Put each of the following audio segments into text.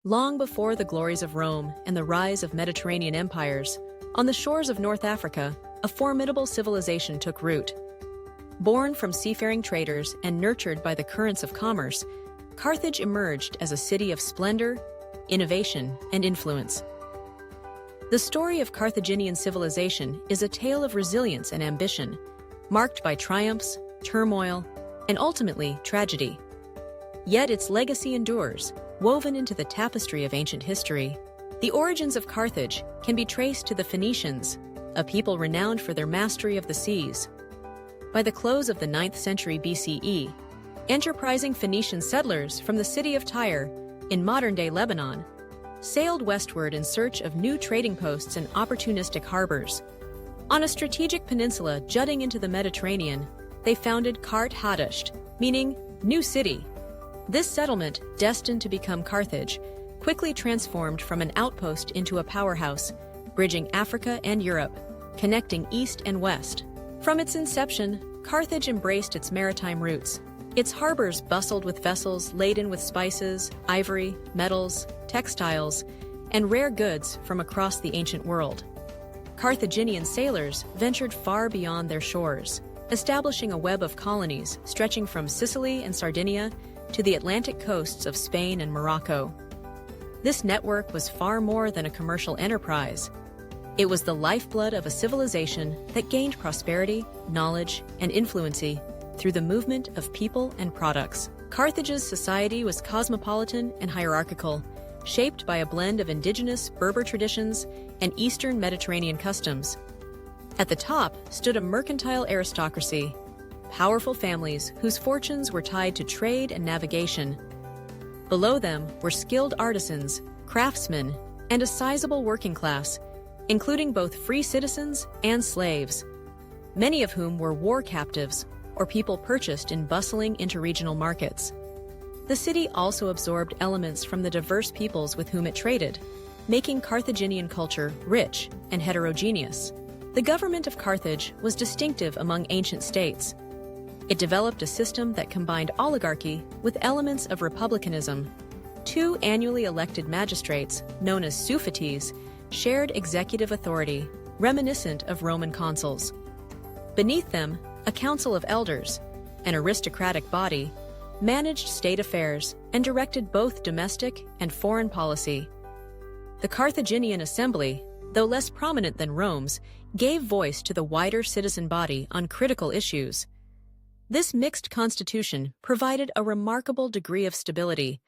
Long before the glories of Rome and the rise of Mediterranean empires, on the shores of North Africa, a formidable civilization took root. Born from seafaring traders and nurtured by the currents of commerce, Carthage emerged as a city of splendor, innovation, and influence. The story of Carthaginian civilization is a tale of resilience and ambition, marked by triumphs, turmoil, and ultimately tragedy. Yet its legacy endures, woven into the tapestry of ancient history. The origins of Carthage can be traced to the Phoenicians, a people renowned for their mastery of the seas. By the close of the 9th century BCE, enterprising Phoenician settlers from the city of Tyre, in modern-day Lebanon, sailed westward in search of new trading posts and opportunistic harbors. On a strategic peninsula jutting into the Mediterranean, they founded Carthage, meaning new city. This settlement, destined to become Carthage, quickly transformed from an outpost into a powerhouse, bridging Africa and Europe, connecting east and west. From its inception, Carthage embraced its maritime roots. Its harbors bustled with vessels laden with spices, ivory, metals, textiles, and rare goods from across the ancient world. Carthaginian sailors ventured far beyond their shores, establishing a web of colonies stretching from Sicily and Sardinia to the Atlantic coasts of Spain and Morocco. This network was far more than a commercial enterprise. It was the lifeblood of a civilization that gained prosperity, knowledge, and influence through the movement of people and products. Carthage's society was cosmopolitan and hierarchical, shaped by a blend of indigenous Berber traditions and Eastern Mediterranean customs. At the top stood a mercantile aristocracy, powerful families whose fortunes were tied to trade and navigation. Below them were skilled artisans, craftsmen, and a sizable working class, including both free citizens and slaves, many of whom were war captives or people purchased in bustling interregional markets. The city also absorbed elements from the diverse peoples with whom it traded, making Carthaginian culture rich and heterogeneous. The government of Carthage was distinctive among ancient states. It developed a system that combined oligarchy with elements of republicanism. 2 annually elected magistrates, known as suffetes, shared executive authority, reminiscent of Roman consuls. Beneath them, a council of elders, an aristocratic body, managed state affairs and directed both domestic and foreign policy. The Carthaginian assembly, though less prominent than Rome's, gave voice to the wider citizen body on critical issues. This mixed constitution provided a remarkable degree of stability,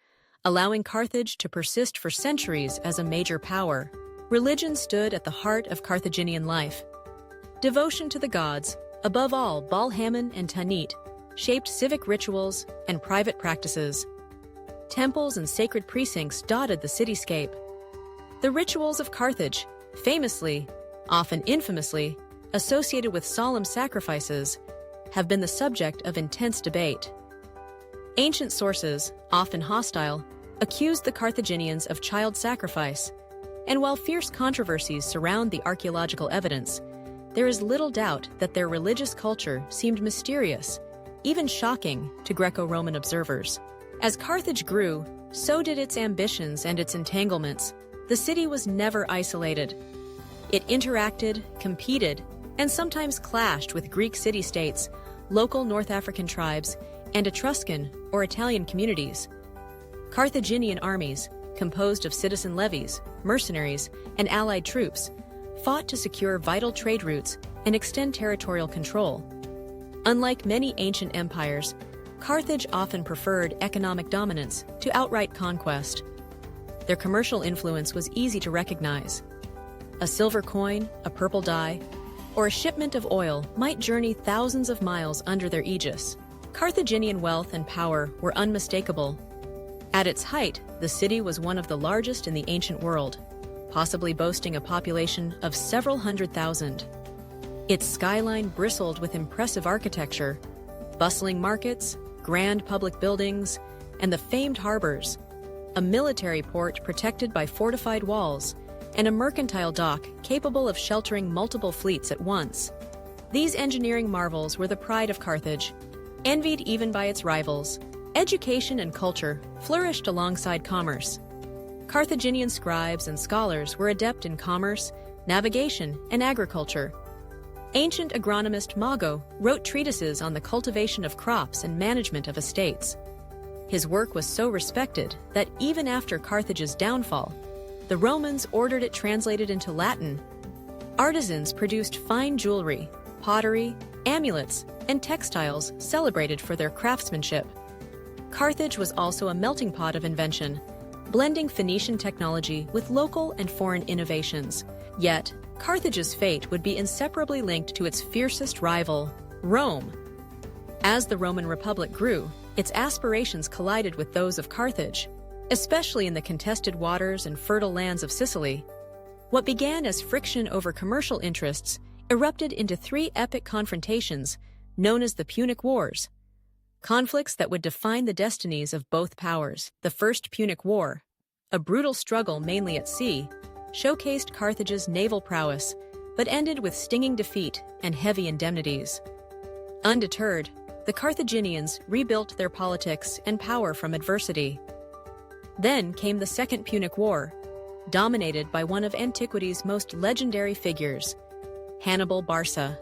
allowing Carthage to persist for centuries as a major power. Religion stood at the heart of Carthaginian life. Devotion to the gods, above all Baal Hammon and Tanit, shaped civic rituals and private practices. Temples and sacred precincts dotted the cityscape. The rituals of Carthage, famously, often infamously, associated with solemn sacrifices, have been the subject of intense debate. Ancient sources, often hostile, accused the Carthaginians of child sacrifice, and while fierce controversies surround the archaeological evidence, there is little doubt that their religious culture seemed mysterious, even shocking to Greco-Roman observers. As Carthage grew, so did its ambitions and its entanglements. The city was never isolated. It interacted, competed, and sometimes clashed with Greek city-states, local North African tribes, and Etruscan or Italian communities. Carthaginian armies, composed of citizen levies, mercenaries, and allied troops, fought to secure vital trade routes and extend territorial control. Unlike many ancient empires, Carthage often preferred economic dominance to outright conquest. Their commercial influence was easy to recognize. A silver coin, a purple dye, or a shipment of oil might journey thousands of miles under their aegis. Carthaginian wealth and power were unmistakable. At its height, the city was one of the largest in the ancient world, possibly boasting a population of several hundred thousand. Its skyline bristled with impressive architecture, bustling markets, grand public buildings, and the famed harbors, a military port protected by fortified walls, and a mercantile dock capable of sheltering multiple fleets at once. These engineering marvels were the pride of Carthage, envied even by its rivals. Education and culture flourished alongside commerce. Carthaginian scribes and scholars were adept in commerce, navigation, and agriculture. Ancient agronomist Mago wrote treatises on the cultivation of crops and management of estates. His work was so respected that even after Carthage's downfall, the Romans ordered it translated into Latin. Artisans produced fine jewelry, pottery, amulets, and textiles celebrated for their craftsmanship. Carthage was also a melting pot of invention, blending Phoenician technology with local and foreign innovations. Yet, Carthage's fate would be inseparably linked to its fiercest rival, Rome. As the Roman Republic grew, its aspirations collided with those of Carthage, especially in the contested waters and fertile lands of Sicily. What began as friction over commercial interests erupted into three epic confrontations known as the Punic Wars. Conflicts that would define the destinies of both powers. The First Punic War, a brutal struggle mainly at sea, showcased Carthage's naval prowess, but ended with stinging defeat and heavy indemnities. Undeterred, the Carthaginians rebuilt their politics and power from adversity. Then came the Second Punic War, dominated by one of antiquity's most legendary figures, Hannibal Barca.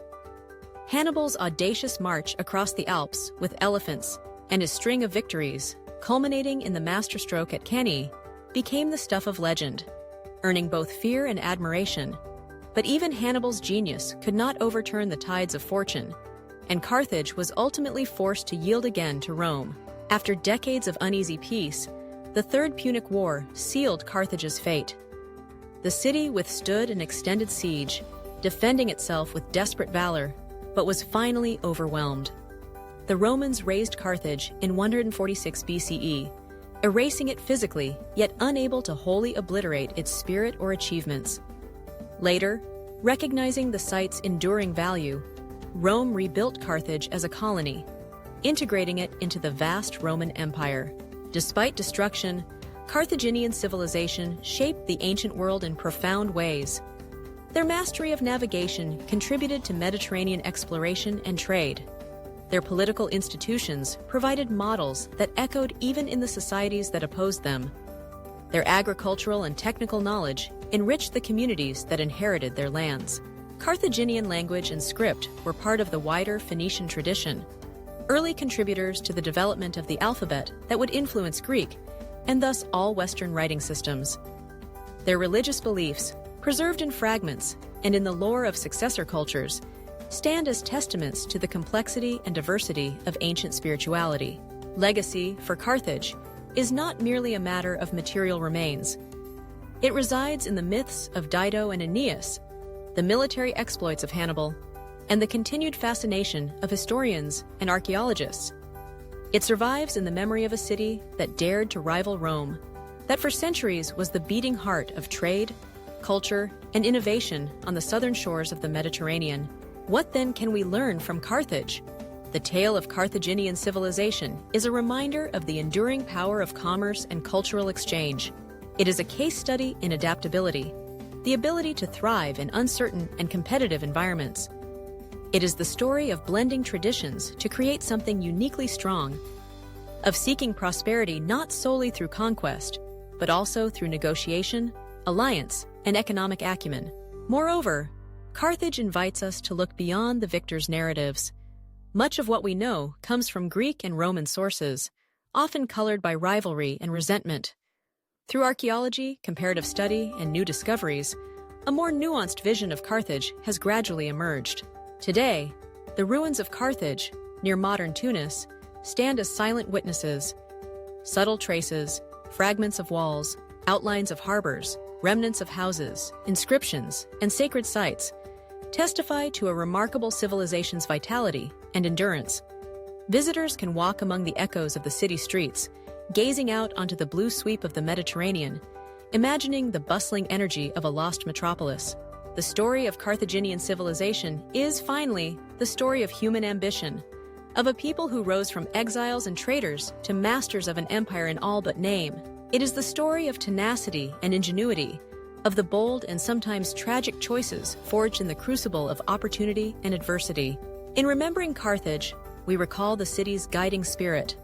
Hannibal's audacious march across the Alps with elephants and his string of victories, culminating in the masterstroke at Cannae, became the stuff of legend, earning both fear and admiration. But even Hannibal's genius could not overturn the tides of fortune, and Carthage was ultimately forced to yield again to Rome. After decades of uneasy peace, the Third Punic War sealed Carthage's fate. The city withstood an extended siege, defending itself with desperate valor, but was finally overwhelmed. The Romans razed Carthage in 146 BCE, erasing it physically, yet unable to wholly obliterate its spirit or achievements. Later, recognizing the site's enduring value, Rome rebuilt Carthage as a colony, integrating it into the vast Roman Empire. Despite destruction, Carthaginian civilization shaped the ancient world in profound ways. Their mastery of navigation contributed to Mediterranean exploration and trade. Their political institutions provided models that echoed even in the societies that opposed them. Their agricultural and technical knowledge enriched the communities that inherited their lands. Carthaginian language and script were part of the wider Phoenician tradition, early contributors to the development of the alphabet that would influence Greek, and thus all Western writing systems. Their religious beliefs, preserved in fragments and in the lore of successor cultures, stand as testaments to the complexity and diversity of ancient spirituality. Legacy, for Carthage, is not merely a matter of material remains. It resides in the myths of Dido and Aeneas, the military exploits of Hannibal, and the continued fascination of historians and archaeologists. It survives in the memory of a city that dared to rival Rome, that for centuries was the beating heart of trade, culture, and innovation on the southern shores of the Mediterranean. What then can we learn from Carthage? The tale of Carthaginian civilization is a reminder of the enduring power of commerce and cultural exchange. It is a case study in adaptability, the ability to thrive in uncertain and competitive environments. It is the story of blending traditions to create something uniquely strong, of seeking prosperity not solely through conquest, but also through negotiation, alliance, and economic acumen. Moreover, Carthage invites us to look beyond the victor's narratives. Much of what we know comes from Greek and Roman sources, often colored by rivalry and resentment. Through archaeology, comparative study, and new discoveries, a more nuanced vision of Carthage has gradually emerged. Today, the ruins of Carthage, near modern Tunis, stand as silent witnesses. Subtle traces, fragments of walls, outlines of harbors, remnants of houses, inscriptions, and sacred sites testify to a remarkable civilization's vitality and endurance. Visitors can walk among the echoes of the city streets, gazing out onto the blue sweep of the Mediterranean, imagining the bustling energy of a lost metropolis. The story of Carthaginian civilization is, finally, the story of human ambition, of a people who rose from exiles and traitors to masters of an empire in all but name. It is the story of tenacity and ingenuity, of the bold and sometimes tragic choices forged in the crucible of opportunity and adversity. In remembering Carthage, we recall the city's guiding spirit.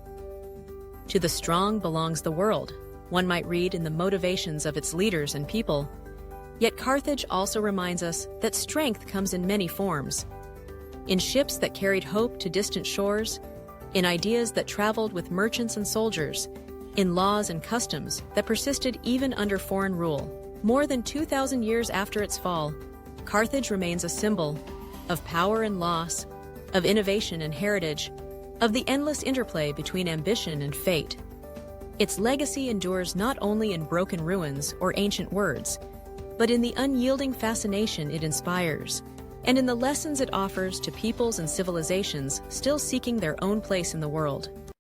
To the strong belongs the world, one might read in the motivations of its leaders and people. Yet Carthage also reminds us that strength comes in many forms. In ships that carried hope to distant shores, in ideas that traveled with merchants and soldiers, in laws and customs that persisted even under foreign rule. More than 2,000 years after its fall, Carthage remains a symbol of power and loss, of innovation and heritage, of the endless interplay between ambition and fate. Its legacy endures not only in broken ruins or ancient words, but in the unyielding fascination it inspires, and in the lessons it offers to peoples and civilizations still seeking their own place in the world.